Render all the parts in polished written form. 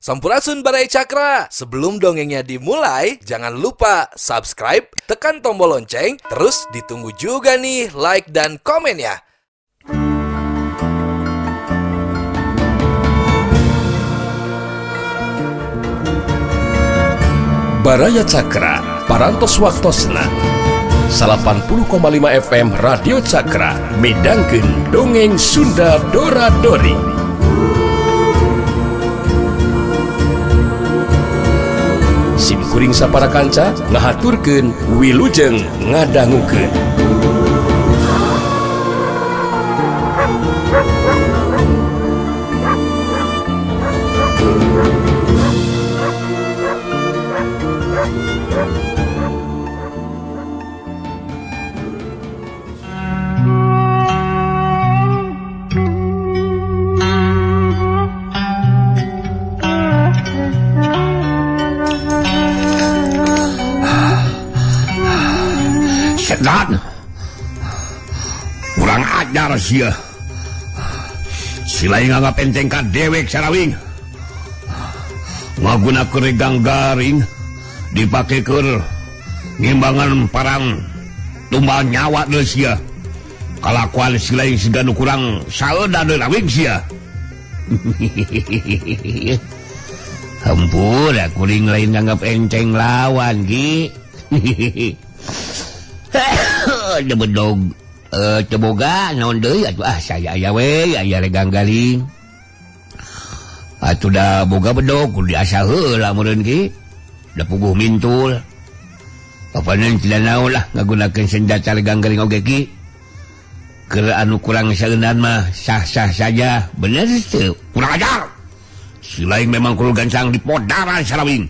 Sampurasun Barai Cakra. Sebelum dongengnya dimulai, jangan lupa subscribe, tekan tombol lonceng, terus ditunggu juga nih like dan komen ya. Baraya Cakra, parantos waktosna 80,5 FM Radio Cakra, midangkeun dongeng Sunda Dora-Dori. Simkuring sapara kanca ngahaturkeun wilujeng ngadangukeun. Sedan kurang ajar sia silai nganggap enteng ka dewek sarawing ngagunakeun regang garing dipakekeun ngimbangan parang tumbal nyawa deui sia kalakuan silai siga nu kurang saeuda deui lawing sia hampura kuring lain nganggap enteng lawan gi bedog teboga naon deui atuh saya aya we aya regang garing atuh da boga bedog kudu diasa heula meureun ki da puguh mintul papaneun tidak naon lah ngagunakeun senjata regang garing oge ki keur anu kurang saeunan mah sah-sah saja bener teu kurang ajar si lain memang kudu gancang dipodaran sarawing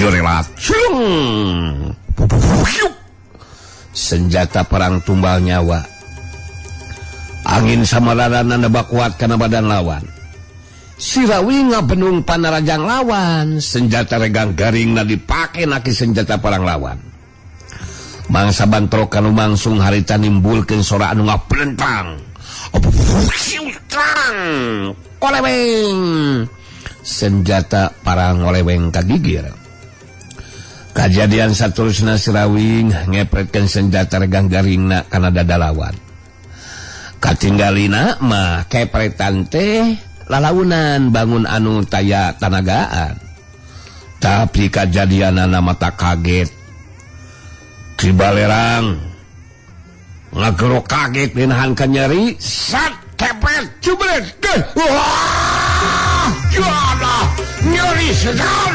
Yorelat senjata perang tumbal nyawa angin samarana nebak kuat kana badan lawan sirawi ngabenung panarajang lawan senjata regang garingna dipake naki senjata perang lawan mangsa bantrok kanu mangsung harita nimbulkeun sora anu ngaplentang koleweng senjata parang oleweng kagigir. Kajadian saterusna sirawing ngepretkeun senjata regang garingna kana dada lawan. Katinggalina mah kepretan teh lalaunan bangun anu taya tanagaan. Tapi kajadianana mata kaget. Kibalerang ngagerok kaget dinahan ka nyeri sat kepret jublet. Wah! Jana nyeri sedan.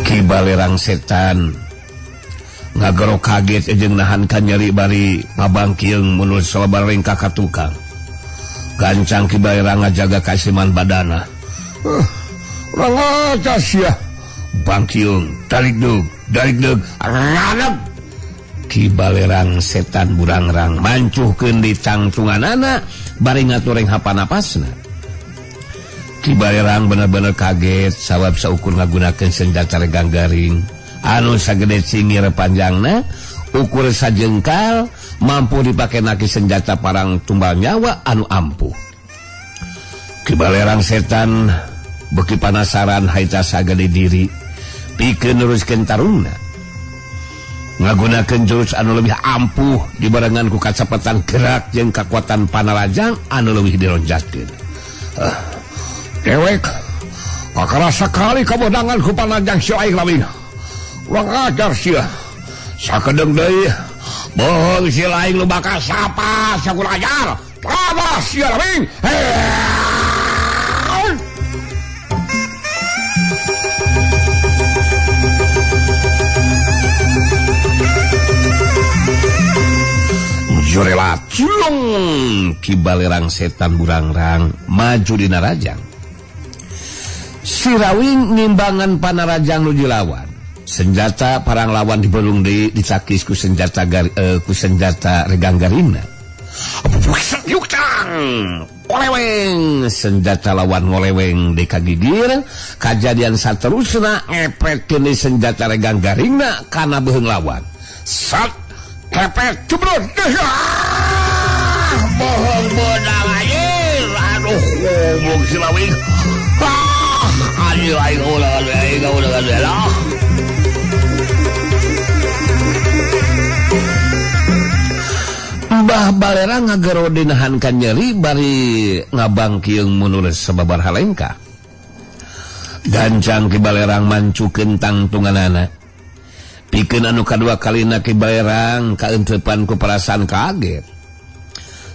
Kibalerang setan ngagerok kaget jeung nahan ka nyeri bari ngabangkieung mun salabareng ka tukang gancang kibalerang ngajaga kasiman badana urang aja sia bangkieung tarik deug ranep kibalerang setan burangrang mancuhkeun di cangcunganana bari ngatureng hapanapasna. Kibalerang bener-bener kaget sawab saukur ngagunakeun senjata regang garing anu sagede cingir panjangna ukur sajengkal mampu dipake naki senjata parang tumbal nyawa anu ampuh. Kibalerang setan beuki panasaran haita sagede diri pikeun neruskeun tarungna ngagunakeun jurus anu leuwih ampuh dibarengan ku kacepatan gerak jeung kakuatan panarajang anu leuwih dironjatkeun. Dewek, kakarasa kali kabodangan ku panajang si aing lawing. Urang ajar sia. Sakedeung deui, bohong si laing lu bakal sapa sakur ajar. Tabas sia lawing. Jurelat culung kibalerang setan burangrang maju dina rajang. Sirawing ngimbangan panarajang nu dilawan. Senjata parang lawan dibelung dicakis ku senjata regang garingna. Yukang oleweng senjata lawan ngoleweng dikagigir. Kajadian saterusna ngepetkeun senjata regang garingna kana beheung lawan. Sat kepet cebrut. Bohong bodang air. Aduh goblok si Lawing. Aing ulah. Mbah Balera ngagero dinahankan nyeri bari ngabangkiung menurut sababar halengka. Gancang Ki Balerang mancukeun tangtunganana. Pikeun anu kadua kalina Ki Balerang kaentepan ku perasaan kaget.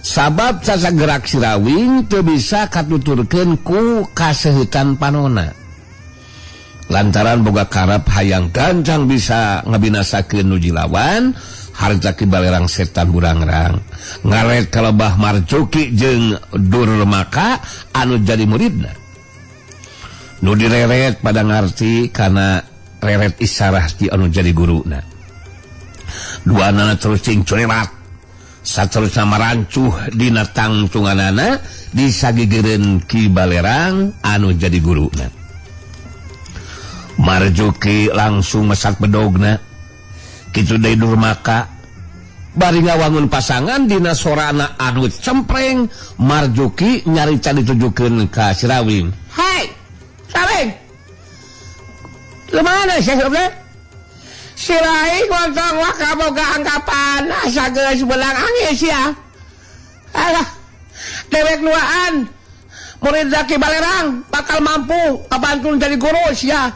Sabab sasa gerak Sirawing teu bisa katuturkeun ku kaseuheutan panonna. Lantaran boga karep hayang gancang bisa ngabinasakeun nuji lawan, harta Ki Balerang setan burangrang ngaret ka Lebah Marjuki jeung Durmaka anu jadi muridna. Nu direret pada ngarti kana reret isarah ti anu jadi guruna. Duanana terus cing curelat saterusna marancuh dina tangtunganana disagigireun Ki Balerang anu jadi guruna. Marjuki langsung mesat bedogna. Kitu deui Durmaka bari ngawangun pasangan dina sorana anu cempreng. Marjuki nyarita ditujukeun ka Sirawing. Hai Sirawing, lemana sih sebenarnya? Sirawing kontong wah kaboga anggapan asa geus belang angis ya. Alah dewek nuaan murid Ki Balerang bakal mampu ngabantu jadi guru ya.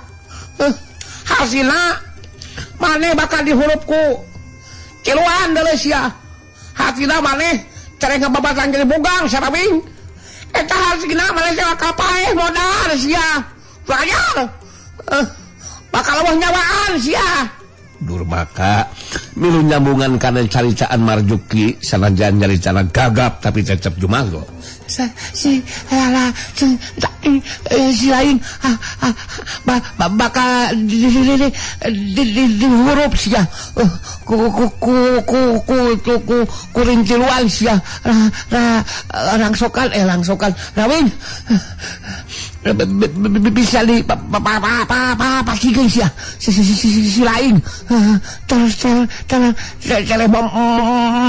Hasilna maneh bakal dihurupku kiluan deuleu sia. Hasilna maneh cereng ngababatan jadi bugang Sirawing. Eta hasilna maneh sewa kapaeh modal sia. Soalnya bakal wah nyawaan sia. Durmaka milu nyambungan kana caricaan Marjuki sanajan nyaricana gagap tapi tetep jumago. Si lain bakal dihurup sia ku rintiluan sia rangsokan Rawing bisa di pasigeun sia si lain terus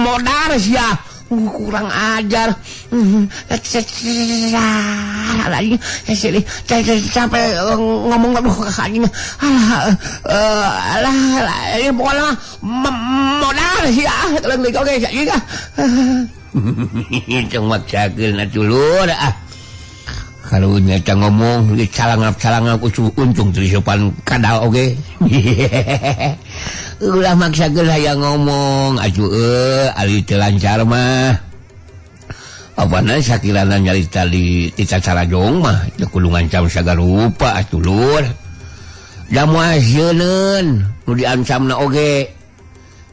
modal sia kurang ajar lagi sampai ngomong aduh kakaknya ini pokoknya modal sih kalau kau kayak gitu cuma cakil na dulu dah kalau nyata ngomong calangap untung tuh sopan kadal oke. Ulah maksa geus hayang ngomong atuh ari teu lancar mah. Apana sakirana nyarita di Carajong mah teu kudu ngancam sagarupa atuh lur. Da moal seuneun nu diancamna oge.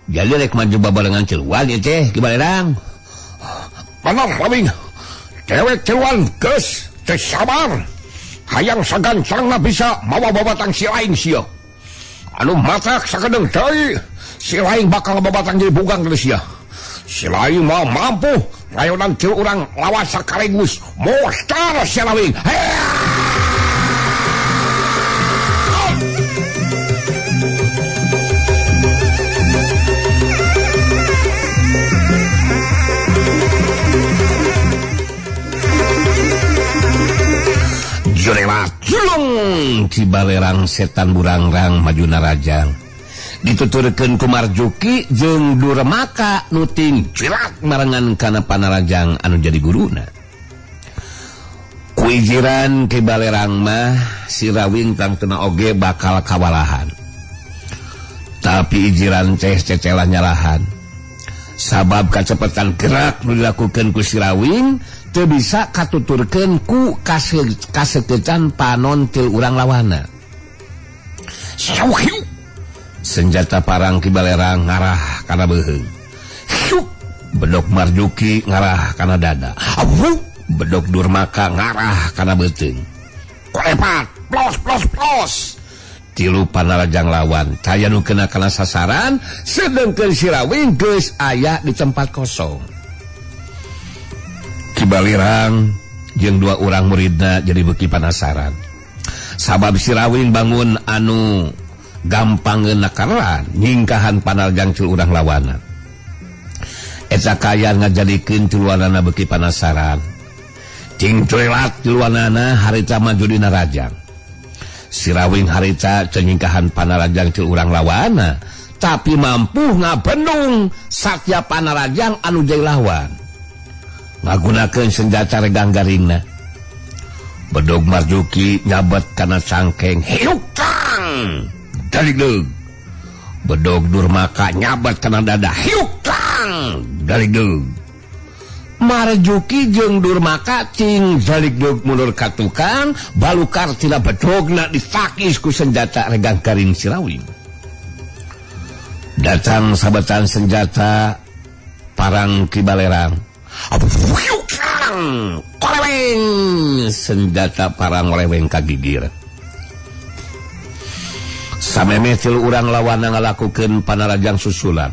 Jadi rek maju babarengan celuan ieu teh Ki Balerang. Panang Rawing. Cewek celuan geus teu sabar. Hayang sagancangna bisa mawa babatang si lain sia. Anu matak sakedeng deui si lain bakal babatang jadi bugang deui sia. Si lain mah mampu rayonan ti urang lawan sakaligus mostar si Rawing. Jurelat julung Ki Balerang setan burangrang majuna rajang dituturkeun ku Marjuki jeung Durmaka nuting jilat marengan kana panarajang anu jadi guruna. Ku ijiran Ki Balerang mah si Rawing tangtuna oge bakal kawalahan. Tapi ijiran teh cecelah nyalahan. Sabab kacepetan gerak nu dilakukeun ku si Rawing teu bisa katuturkeun ku kaseuketan panon til urang lawana. Sauhiu senjata parang Ki Balerang ngarah kana beuheung. Hiu bedog Marjuki ngarah kana dada. Awu bedog Durmaka ngarah kana beuteung. Kolepat plos tilu panarajang lawan taya nu kena kana sasaran sedengkeun si Rawing geus aya di tempat kosong. Kibalirang jeung dua orang muridna jadi beki penasaran. Sabab si Rawing bangun anu gampangeun nakaran nyingkahan panarjang cul urang lawanan. Eta kayan ngajadikeun culuanana beki penasaran. Cing cuelat culuanana harita maju dina rajang. Si Rawing harita nyingkahan panarjang cul urang lawana, tapi mampu ngabendung satya panarajang anu jai lawan. Ngagunakeun senjata regang garingna. Bedog Marjuki nyabat kana cangkeng hiukang daligdeug. Bedog Durmaka nyabat kana dada hiukang daligdeug. Marjuki jeung Durmaka cing daligdeug mundur ka tukang, balukar tina bedogna disakis ku senjata regang garing si Rawing. Datang sabatan senjata parang Kibalerang. Koleweng senjata parang leweng kagigir. Sameme tilu urang lawana ngalakukeun panarajang susulan.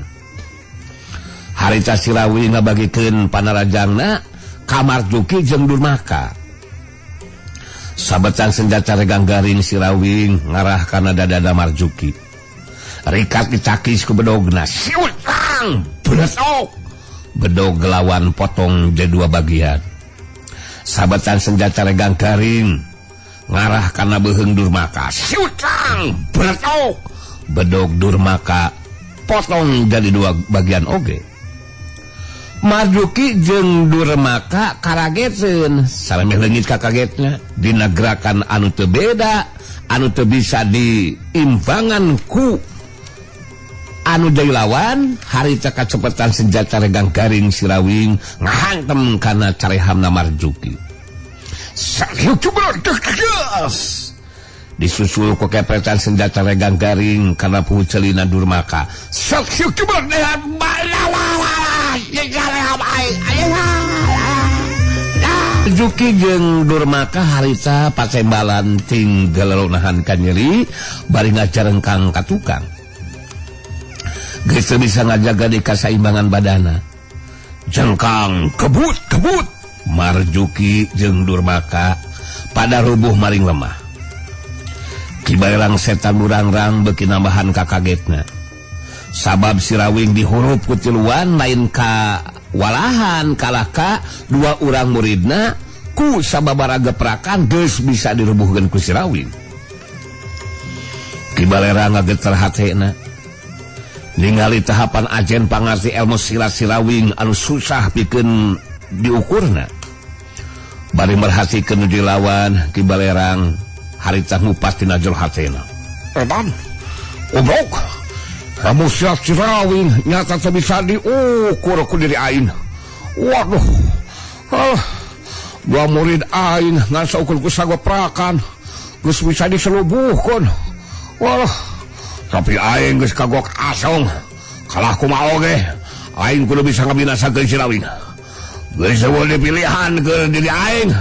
Harita si Rawing ngabagikeun panarajangna ka Marjuki jeung Durmaka. Sabetan senjata regang garing si Rawing ngarah kana dada Marjuki. Rikat dicakis ku bedogna. Siutang beresok. Bedog gelawan potong jadi dua bagian. Sabetan senjata regang garing ngarah kana beheung Durmaka. Siutang beretok. Bedog Durmaka potong jadi dua bagian oge. Marjuki jeung Durmaka karagetkeun salemeh leungit ka kagetna dina gerakan anu teu beda, anu teu bisa diimbangan ku anu jai lawan. Harita kacepetan senjata regang garing si Rawing ngahantem kana carehamna Marjuki. Disusul ku kepretan senjata regang garing kana pucelina Durmaka. Marjuki jeung Durmaka harita patembalan tinggal lelunahan ka nyeri bari ngajarengkang ka tukang. Geus bisa ngajaga di kasaimbangan badana. Jengkang kebut Marjuki jeung Durmaka pada rubuh maring lemah. Kibalerang setan burangrang beki nambahan ka kagetna. Sabab si Rawing dihurup ku tiluan lain ka walahan kalaka dua urang muridna ku sababaraha geprakan geus bisa dirubuhkeun ku si Rawing. Kibalerang ngageter hatena. Ningali tahapan ajen pangarti ilmu silat si Rawing anu susah pikeun diukurna. Bari merhatikeun dilawan Kibalerang harita ngupas tina jero hatena. Edan, obrok, kamu silat si Rawing nyata teu bisa diukur ku diri aing. Waduh, dua murid aing ngan saukur ku sagoprakan geus bisa diselubuhkeun. Wah, tapi aing geus kagok asong kalah kumaha oge aing kudu bisa ngabinasakeun si Rawing. Geus eueuh pilihan ke diri aing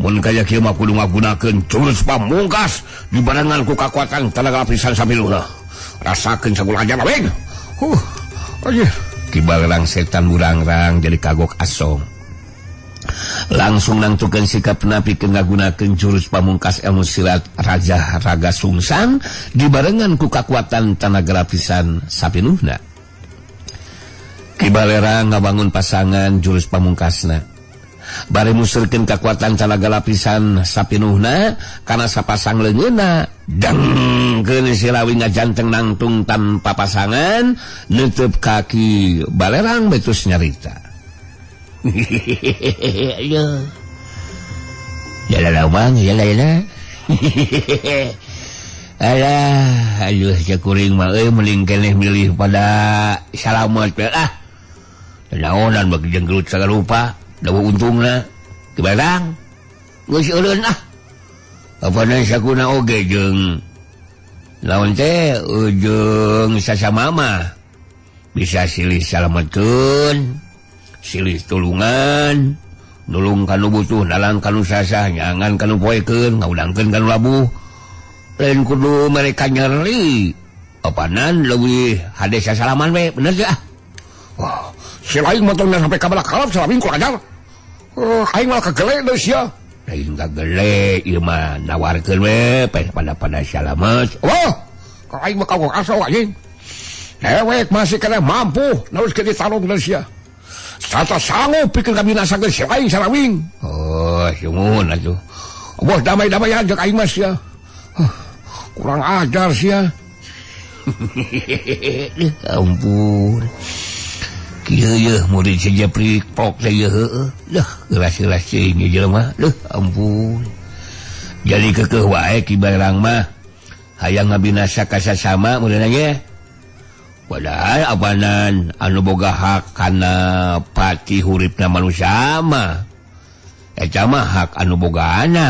mun kaya kieu mah kudu ngagunakeun jurus pamungkas dibarengan ku kakuatan tenaga lapisan sapiluhna. Rasakeun sagula aja Rawing. Anjir. Kibalerang setan burangrang jadi kagok asong. Langsung nangtukeun sikapna pikeun ngagunakeun jurus pamungkas ilmu silat Raja Raga Sungsang dibarengan ku kakuatan tenaga lapisan sapinuhna. Kibalerang ngabangun pasangan jurus pamungkasna. Bari musurkeun kakuatan tenaga lapisan sapinuhna kana sapasang leungeunna. Dengkeun si Rawing ngajanteng nangtung tanpa pasangan neuteub kaki Balerang betus nyarita. Yalah bang, yalah. Alah, aduh cakuring mah mending keneh milih pada salamet ah. Naonan bagi jenggelut sagarupa, dawa untungna. Kibalerang, geus euleun ah. Apana sakuna oge jeung lawan teh jeung sasamama bisa silih salametkeun. Silih tulungan, nulung kanu butuh, nalang kanu sasah, nyangan kanu poekeun, ngaudangkeun kanu labuh. Lain kudu mereka nyeri. Apanan leuwih hade sasalaman we, bener teh ah. Wah, si lain motorna sampai ka balakalap salabing ku ajar. Aing mah kagele deus ya. Aing kagele ieu mah nawarkeun we pada salamet. Wah, ka aing mah kagok asa anjing. Ewek masih kena mampu nauskeun ditalong deus ya. Sata sanggup pikeun kabinasakeun si aing sarawing. Oh, syumun atuh. Bos damai-damai aja aing mas ya. Kurang ajar sih ya. Ampun. Kieu yeuh murid saja pripok teh yeuh. Dah gelas-gelas cing jelema. Ampun. Jadi keukeuh wae ki barang mah hayang ngabinasa ka sasama muridna ge. Padahal apanan anu boga hak kana pati huripna manusia mah eta mah hak anu bogaana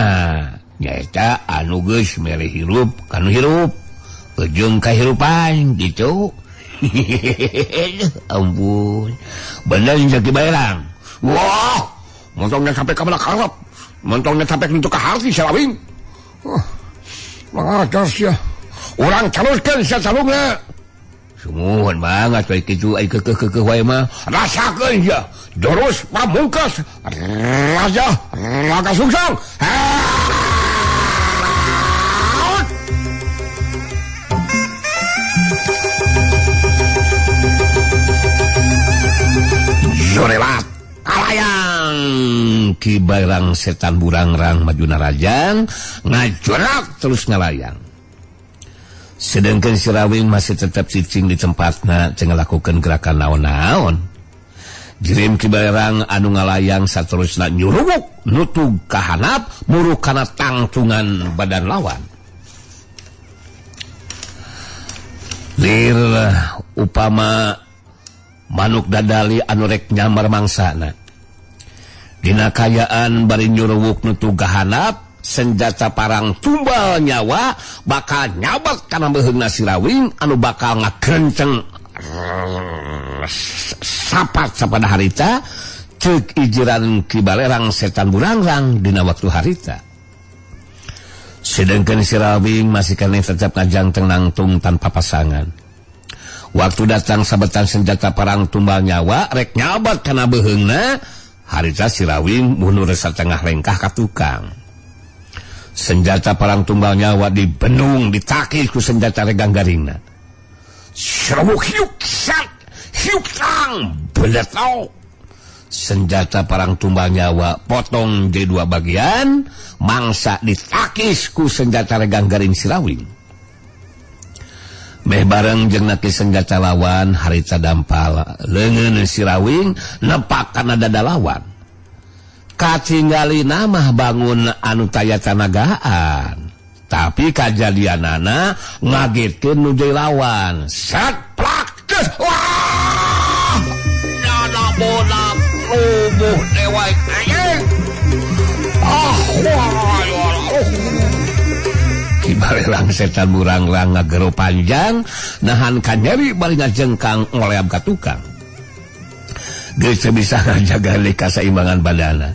nyaeta anu geus mere hirup kanu hirup ujung kahirupan gitu. Ampun bener jadi barang. Wah montongnya sampai ka belakang montongnya sampai ke hati salawing. Mengajar sia urang caloskeun sia calungna. Sumuhun banget baik itu ai keukeuh wae mah rasakeun ya Dorus Pamungkas Raja Laga Sungsang. Zorelat kalayang ki barang setan burangrang majuna rajang ngajorak terus ngalayang. Sedangkan si Rawing masih tetap cicing di tempatnya cenah lakukan gerakan naon-naon. Jirim ki barang anu ngalayang saterusna nyuruk nutug kahanap muruh kana tangtungan badan lawan. Lir upama manuk dadali anu rek nyamar mangsana. Dina kayaan bari nyuruk nutug kahanap senjata parang tumbal nyawa bakal nyabat kana beheungna si Rawing anu bakal ngakenceng sapat sapada harita ceuk ijiran ki balerang setan burangrang dina waktu harita. Sedangkan si Rawing masih kene tetap ngajangteng nangtung tanpa pasangan. Waktu datang sabetan senjata parang tumbal nyawa rek nyabat kana beheungna harita si Rawing mundur satengah lengkah ka tukang. Senjata parang tumbal nyawa dibenung ditakis ku senjata regang garingna. Serabuk hiuk sat hiuk tang beletok. Senjata parang tumbal nyawa potong jadi dua bagian mangsa ditakis ku senjata regang garing si Rawing. Meh bareng jeung naki senjata lawan harita dampal leungeun si Rawing nepak kana dada lawan. Katinggalina mah bangun anu taya tanagaan tapi kajadianana ngagetkeun nu jadi lawan sat plak wah nyana bonak rubuh dewai anjing kibarelang setan burangrang ngagero panjang nahan kanyeri bari ngajengkang ngoleab ka tukang geus bisa ngajaga kaseimbangan badana.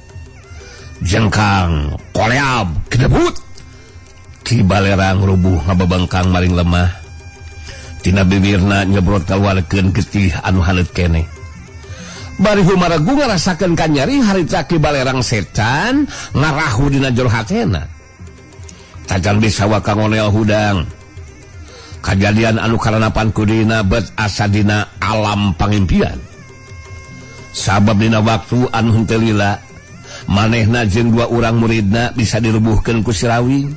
Jengkang koleab kedebut ki balerang rubuh ngababengkang maring lemah tina bibirna nyebrot kaluarkeun getih anu haneut keneh. Bari humaragu ngarasakeun kanyari harita ki balerang setan ngarahu dina jero hatena. Tajan bisa waka ngonel hudang. Kajadian anu karanapan ku dina bet asa dina alam pangimpian. Sabab dina waktu anu henteu lila manehna jeung dua urang muridna bisa dirubuhkeun ku si Rawing.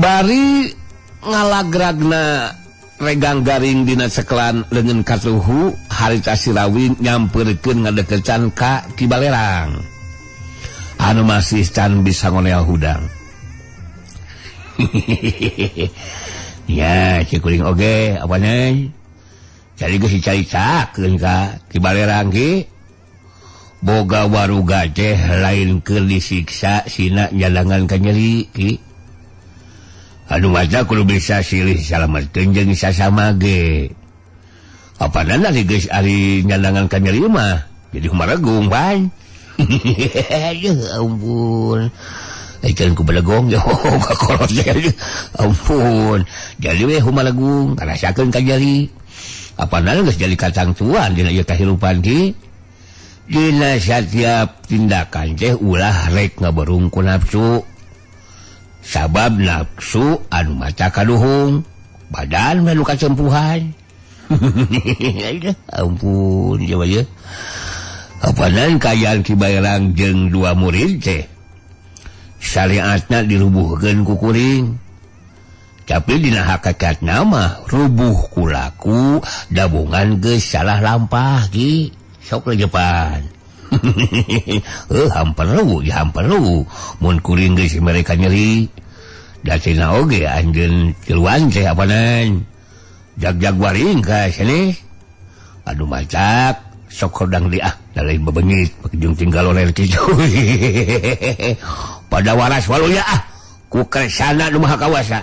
Bari ngalagragna regang garing dina cekelan leungeun katuhu harita si Rawing nyampeurkeun ngadeukeucan ka ki balerang anu masih can bisa ngonel hudang. Ya cekuring oge apa nyai jadi geus dicari-cakeun ka ki balerang ki boga waruga teh lain keur disiksa sina nyalangan ka nyeri ki. Anu maca kudu bisa silih salametkeun jeung sasama ge. Apanana geus ari nyalangan ka nyeri mah jadi humaragung bae. Ya ampun. Ikan ku belegong yo ka kolot ge. Ampun. Jadi we humaragung ngarasakeun ka nyeri. Apanana geus jadi kacang tuan dina ieu kahirupan ki. dina setiap tindakan teh ulah rek ngaberung ku nafsu. Sabab nafsu anu maca kaduhung, badan melu kacempuhan. Ampun coba ya. Apanan kayaan Ki Baerang jeung dua murid teh syariatna dirubuhkeun ku kuring. Tapi dina hakikatna mah rubuh ku laku dabungan geus salah lampah Ki. Sok lejepan. Hamperu mun kuring geus mereka nyeri. Da cenah oge anjeun tiluan teh apanan. Jag-jag waring ka sini. Aduh macak sok hodang di dalai bebengit pakjung tinggal oleh kitu. Pada waras waluya ku kersana nu maha kawasa.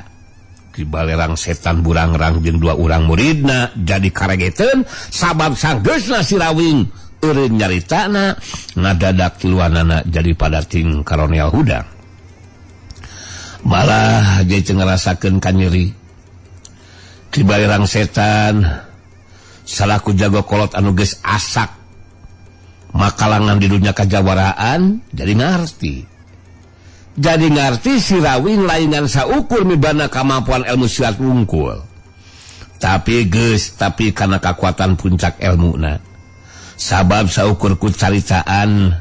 Ki Balerang setan burangrang jeung dua urang muridna jadi karegeteun sabab sanggeusna si Rawing eureun nyaritana ngadadak tiluanana jadi padating karoneal hudang. Malah jadi ngarasakeun kanyeri. Ki Balerang setan salaku jago kolot anu geus asak makalangan di dunia kajawaraan jadi ngarti si Rawing laingan saukur mibana kemampuan ilmu silat wungkul tapi karena kekuatan puncak ilmuna sabab saukur ku caritaan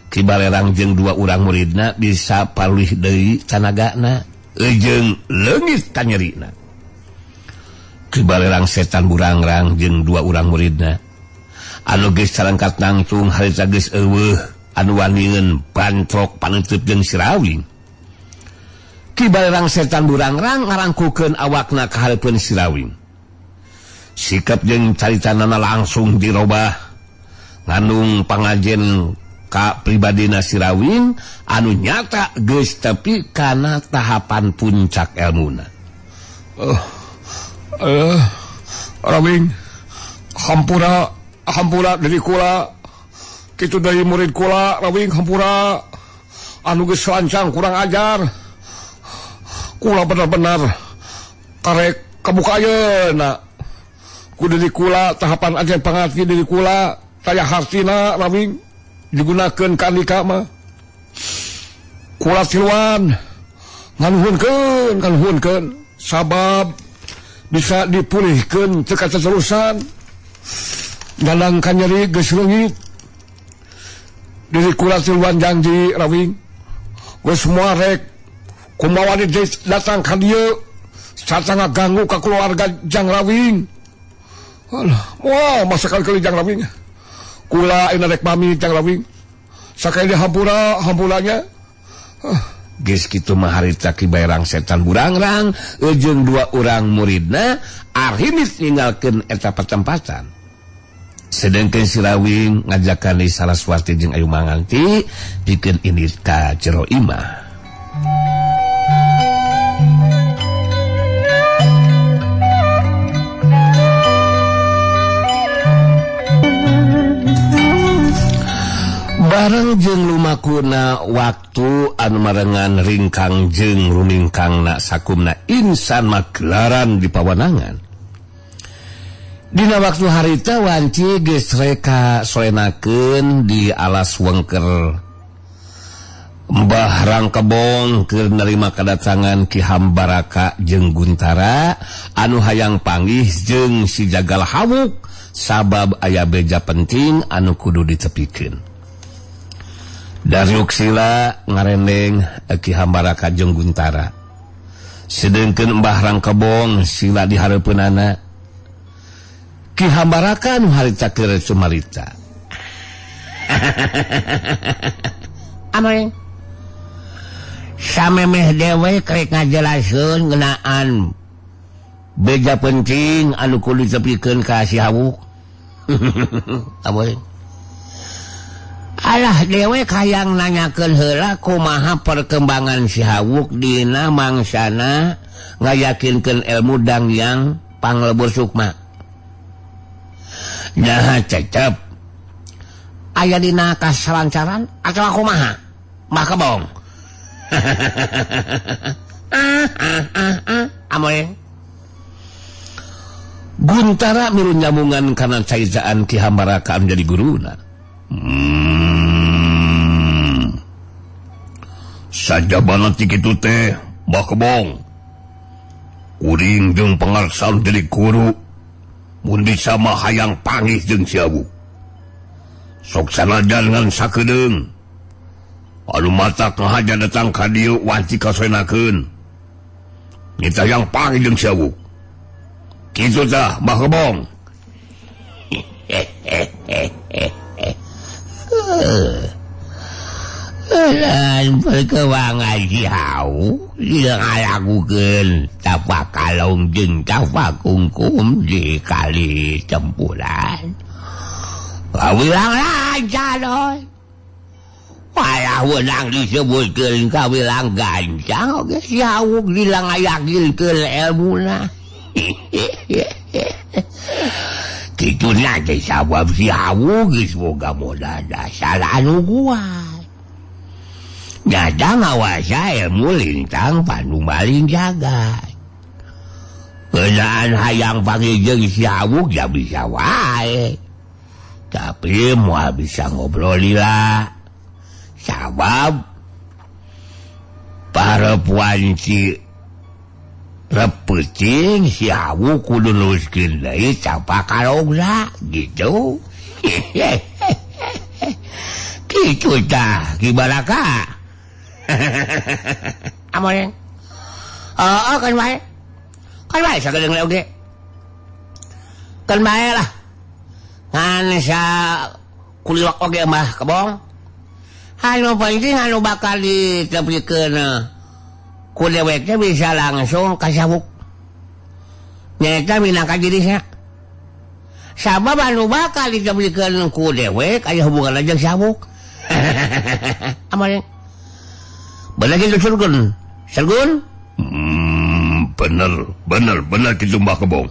Ki Balerang jeung dua urang muridna bisa palih deui tanagana jeung leungit kanyerina. Ki Balerang setan burangrang jeung dua urang muridna anu geus carangkat langsung harita geus eueuh anu waningeun bantrok paneuteut jeung si Rawing. Ki Balerang setan burangrang ngarangkukeun awakna ka hareupeun si Rawing. Sikap jeung caritanana langsung dirobah ngandung pangajen ka pribadina si Rawing anu nyata geus tepi kana tahapan puncak ilmuna. Rawing hampura dari kula kitu dari murid kula. Rawing hampura anu geus lancang kurang ajar kula benar-benar karek kabuka ayeuna ku dari kula tahapan ajen pangarti dari kula taya hartina Rawing digunakeun ka andika mah kula tiluan nganuhunkeun sabab bisa dipulihkeun teu kateterusan dalang kanyeri geus leungit. Diri kula tiluan janji Rawing geus moal rek kumaha datang ka dieu sarta ngaganggu ka keluarga Jang Rawing. Alah, moal masakali Jang Rawing. Kula ina rek pamit Jang Rawing. Sakali hampuranya. Geus kitu mah harita Ki Baerang setan burangrang jeung dua urang muridna arhimis ninggalkeun eta patempatan. Sedengkeun si Rawing ngajakan di Saraswati jeung Ayu Manganti pikeun indit ka jero imah. Bareng jeung lumakuna waktu anu marengan ringkang jeung rumingkangna sakumna insan magelaran di pawanangan. Dina waktu harita wanci geus reka soenakeun di alas wengker Mbah Rangkebong keur nerima kedatangan Ki Hambaraka jeung Guntara anu hayang panggih jeung si Jagal Hawuk sabab aya beja penting anu kudu ditepikeun. Dariuk sila ngarendeng Ki Hambaraka jeung Guntara. Sedengkeun Mbah Rangkebong sila di hareupeunana. Ki Hambaraka nu harita keur sumarita. Ameng. Samemeh dewe krek ngajelaskeun ngeunaan beja penting anu kudu ditepikeun ka si Hawuk. Ameng. Alah dewe kayang nanyakeun heula kumaha perkembangan si Hawuk dina mangsana ngayakinkeun ilmu dangyang panglebur sukma. Nah cecep aya dina kasalancaran atawa kumaha? Mbah Kebong. Amoy. Guntara milu nyambungan kana caizaan Ki Hambaraka anu jadi guruna. Sajabana ti kitu teh Mbah Kebong kuring jeung pangarsan jadi guru mun bisa mah hayang panggih jeung siawu sok sanajan ngan sakedeung anu matak ngahaja datang ka dieu wanci kasoenakeun kita yang panggih jeung siawu kitu tah Mbah Kebong. Dan perkewangan si hau yang lakukan tapak kalong jeung tapak kungkum di kali tempuran kawilang lancar doy walau wenang disebutkan kawilang gancang oke si hau bilang ayakin ilmuna gitu nanti sabab si hau semoga moda dasar anu kuat nyata ngawasa ilmu lintang pandu maling jagat kenaan hayang panggil jeung si hawuk ya bisa wae tapi mau bisa ngobrolila sabab para puanci repeting si hawuk kudu nuliskeun deui capak kalongna gitu kitu tah gimana kak amoy kan bae sagedeung le oge kan bae lah ngan sa kuliwak oge Mbah Kebong anu penting anu bakal ditepikeun ku dewek teh bisa langsung ka sabuk nyaeta minangka dirinya sabab anu bakal ditepikeun ku dewek aya hubungan jeung sabuk amoy bener gitu Sergun? Bener gitu Mbah Kebong.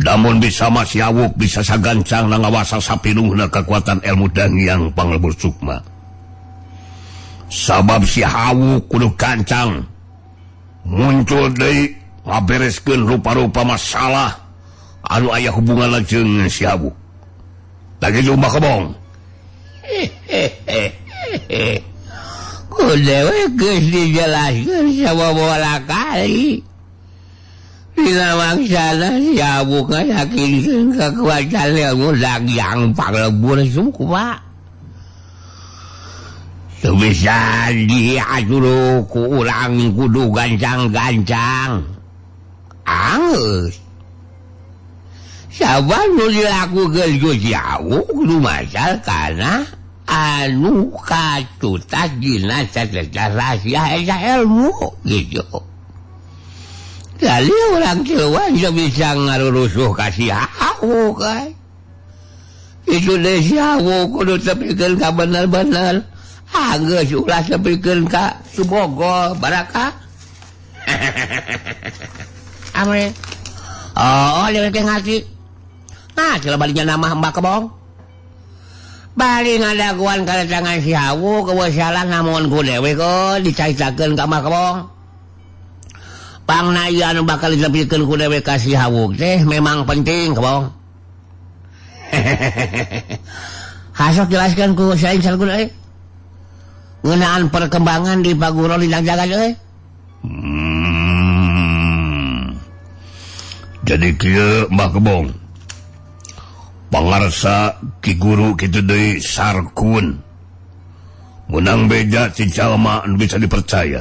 Namun bisa Mas Yawuk bisa sagancang ngawasa sapinuhna kekuatan ilmu dangiang panglebur sukma. Sabab si Hawuk kudu kancang muncul deui ngabereskeun rupa-rupa masalah anu aya hubunganna jeung si Hawuk. Da kitu Mbah Kebong. Dewek geus dijelaskeun sababaraha kali. Dina mangsana si Hawuk yakinkeun kekuatan ilmu dangiang panglebur sukma. Bisa diatur ku urang kudu gancang-gancang. Angeus. Sabab nu dilakukeun ku si Hawuk kudu masal kana anu katutas dina cacat rahasia eta ilmu gitu. Kali orang Cilewan bisa ngarurusuh ka si Hawuk kan. Itu deh si Hawuk kudu tepikeun ka bener-bener. Geus ulah tepikeun ka Subogo Baraka. Amre. Lewat teh ngati. Nah, kalau baliknya nama Mbah Kebong. Balik ngadaguan kadatangan si Hawuk kewasalan namun ku dewe ko dicaitakeun ka Mbah Kebong. Pangna anu bakal ditepikeun ku dewe ka si Hawuk teh memang penting Kebong. Hasok jelaskeun ku saing Sargun euy. Ngeunaan perkembangan di Paguron Lintang Jagat euy. Jadi kieu Mbah Kebong. Pangarsa Ki Guru kitu deui Sarkun. Menang beja ti jalma anu bisa dipercaya.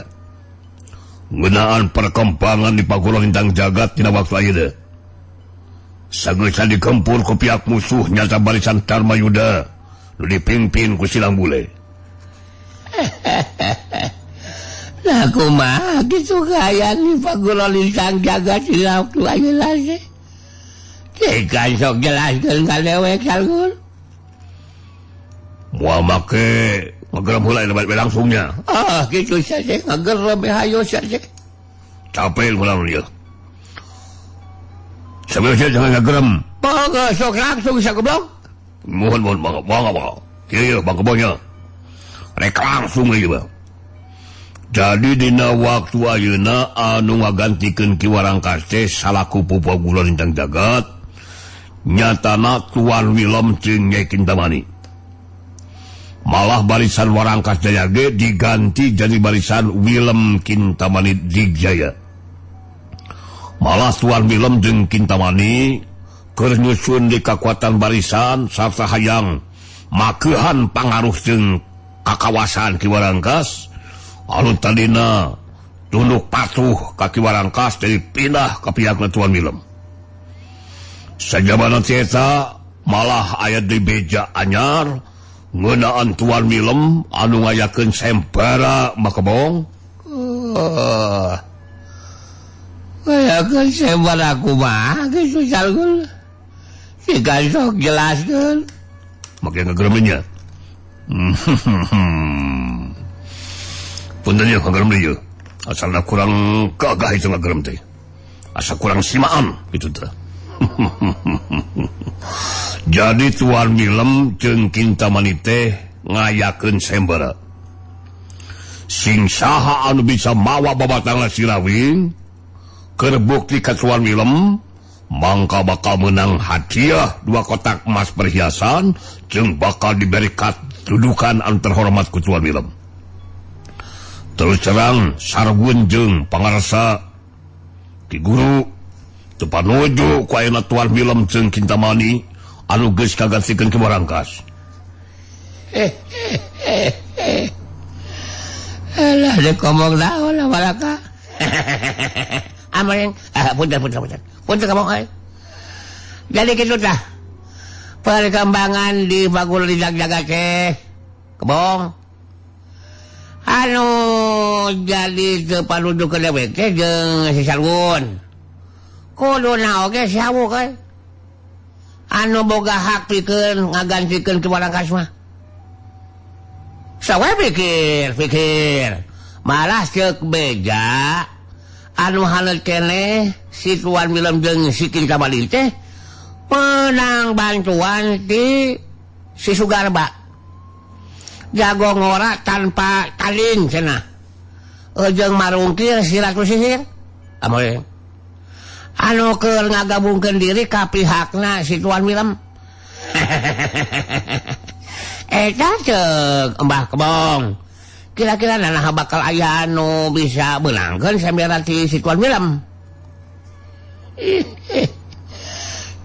Ngeunaan perkembangan di Paguron Lintang Jagat dina waktu ayeuna. Sageus dikempur ku pihak musuh nyata barisan Dharma Yuda nu dipimpin ku Silang Bule. Nah kumaha gitu kaya di Paguron Lintang Jagat dina waktu ayeuna teh. Tekan sok jelaskeun ka dewek Sargun. Moal make ngagerem heula langsungnya. Kitu saja ngagerem hayo saja. Capek heula ieu. Sabenerna jangan ngagerem. Mangga sok langsung sagoblok. Mohon mangga. Ieu Bang Kebongnya. Rek langsung ieu Bang. Jadi dina waktu ayeuna anu ngagantikeun Ki Warangkas teh salaku Paguron Lintang Jagat nyatana Tuan Willem jeung Nyai Kintamani. Malah barisan Warangkas Jaya ge diganti jadi barisan Willem Kintamani Digjaya. Malah Tuan Willem jeung Kintamani keur nyusun di kakuatan barisan sarta hayang makeuhan pangaruh jeung kakawasan Ki Warangkas anu tadina tunduk patuh ka Ki Warangkas dari pindah ka pihakna Tuan Willem. Sajabana eta malah aya di beja anyar ngeunaan Tuan Willem anu ngayakeun sempera makebong. Ngayakeun sempera kumaha geus salgul. Siga sok jelaskeun. Make ngageremnya. Punten ya ngagerem deui. Asalna kurang gagah itu ngagerem teh. Asa kurang simaan kitu teh. Jadi Tuan Willem jeung Kintamani teh ngayakeun sembara. Sing saha anu bisa mawa babatangna Sirawing keur bukti ka Tuan Willem mangka bakal menang hadiah 2 kotak emas perhiasan jeung bakal diberi dudukan anu terhormat ku Tuan Willem. Terus terang sargun jeung pangarsa Ki Guru teu panuju ku ayeuna Tuan Willem jeung Kintamani anu geus kagantikeun Ki Warangkas. Alah dek ngomong naon lah Waraka. Amring, punten kamu euy. Jadi kitu tah. Perkembangan di Bagul Jaga teh kebong. Anu jadi teu panuju ke dewek teh jeung si Sargun. Kuduna oge si Hawu euy. Anu boga hak pikeun ngagantikeun Ki Warangkas mah. Sawe pikir. Malah ceuk beja anu halet keneh si Tuan Willem jeung si Kintamani teh menang bantuan ti si Sugarba. Jago ngora tanpa taling cenah. Jeung marungkir si Ratu Sihir. Amoy. Anu keur ngagabungkeun diri ka pihakna si Tuan Willem. Eta ceuk Mbah Kebong. Kira-kira nanaha bakal aya anu bisa beunangkeun sembera ti si Tuan Willem.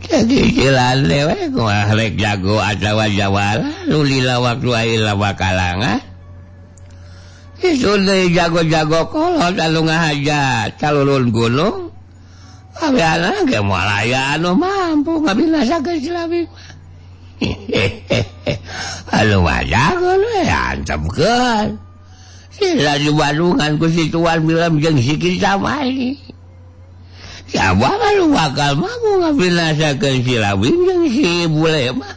Jadi jalan dewe kumaha rek jago atawa jawara nu lila waktu ayeuna bakalanga. Itu deui jago-jago kolot anu ngahajat calulun gunung. Abeana ge moal aya anu mampu ngabinasakeun Sirawing. Anu jago we antepkeun. Sila dibandungan ku si Tuan Willem jeung si Kintamani. Siapa anu bakal mampu ngabinasakeun Sirawing jeung si bule mah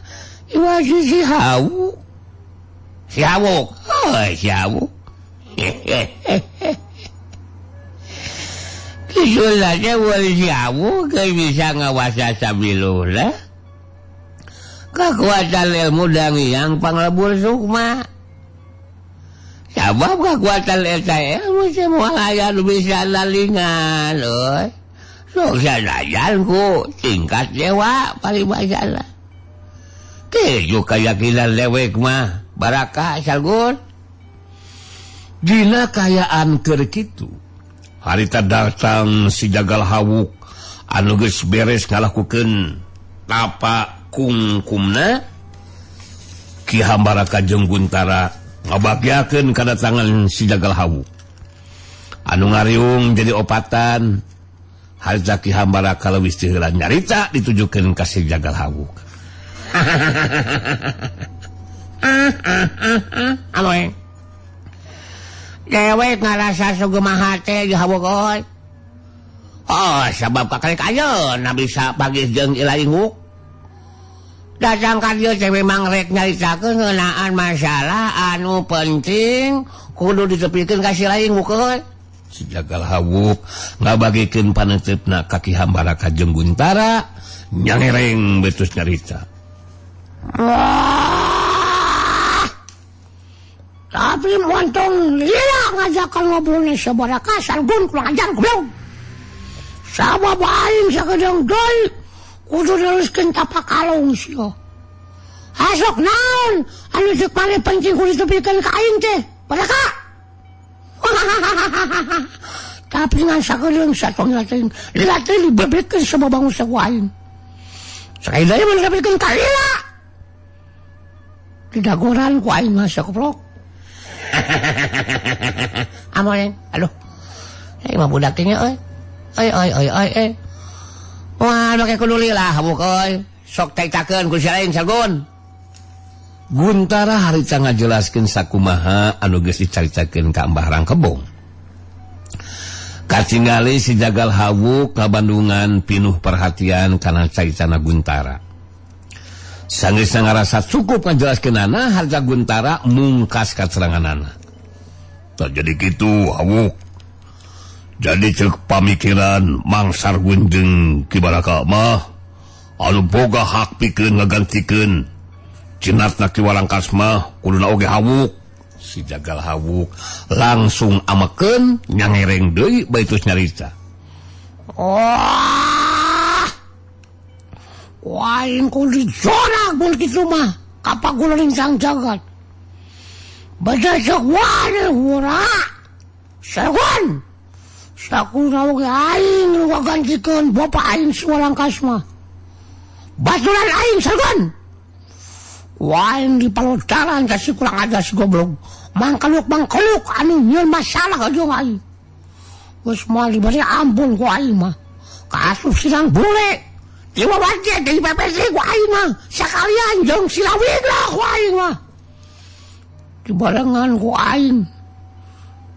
ieu si Hawu. Si Hawu. Si Hawu. Kisulanya boleh si Hawu ke bisa ngawasa sabilullah. Kekuatan ilmu dan yang panglebur sukma. Sabab kekuatan ilmu semua layar bisa lalingan. Sok sadayanku tingkat dewa paling masalah. Keju keyakinan lewek mah Baraka Sargun. Dina kayaan keur kitu. Harita datang si Jagal Hawuk anu geus beres ngalakukeun tapa kungkumna. Ki Hambaraka jeung Guntara ngabagiakeun kadatangan si Jagal Hawuk. Anu ngariung jadi opatan. Harita Ki Hambaraka leuwih teu heula nyarita ditujukeun ka si Jagal Hawuk. Aloe. Dewek ngarasa sugemaha teh di Hawuk euy. Oh, sabab kakarek ayeuna bisa pagih jeung Ilainguk. Datang ka dieu teh memang rek nyaritakeun ngeunaan masalah anu penting kudu ditepikeun ka si Ilainguk euy. Si Jagal Hawuk ngabagikeun paneuteupeuna ka Ki Hambaraka jeung Guntara nyangereng betus nyarita. Tapi montong lila ngajakan ngobrolnya sebaraka Sargun kurang ajar goblok. Sabab aing sakadang deui kudu neruskeun tapak kalong sia. Asok naon anu ceuk mane penting kudu ditepikeun ka aing teh. Baraka. Tapi ngan sakedeung satong latin, lilatin dibebekeun sababangun sa ku aing. Sakali deui mun ditepikeun ka lila. Didagoran ku aing mah sakoplok. Amoy, aduh. Ai mah budak teh nya euy. Ai. Wah, make kudu lila habuk euy. Sok taitakeun ku sia lain Sargun. Guntara harita ngajelaskeun sakumaha anu geus dicaritakeun ka Mbah Rangkebong. Katingali si Jagal Hawuk kabandungan pinuh perhatian kana caritana Guntara. Sanggeus ngarasa cukup ngajelaskeunana harta Guntara mungkas kateranganana. Tak jadi kitu Hawuk. Jadi ceuk pamikiran Mang Sargun jeung Ki Baraka mah anu boga hak pikeun ngagantikeun cinatna Ki Walangkas mah kuduna oge Hawuk. Si Jagal Hawuk langsung amakeun nyangereng deui baitus nyarita. Wain kudu dijorak mun kitu mah kapaguleun sang jagat. Baca sok wae ura. Sargun. Sakura oge aing nu ngagantikeun bapak aing si Walangkas mah. Baturan aing Sargun. Wain di palotaran kasih kurang ajar si goblok. Mangkeluk anu nyieun masalah ka jeung aing. Geus moal diberi ampun ku aing mah. Kasus silang bule. Diwawaje di PPC ku aing mah. Sakalian jeung silawig lah ku aing mah. Dibarengan ku aing.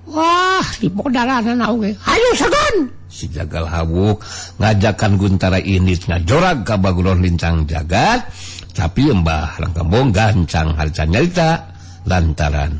Wah, di podalanan oge. Hayu Sargun. Si Jagal Hawuk ngajakan Guntara ini ngajorag ka Bagulor Lintang Jagat, tapi Mbah Rangkebong gancang harita nyarita lantaran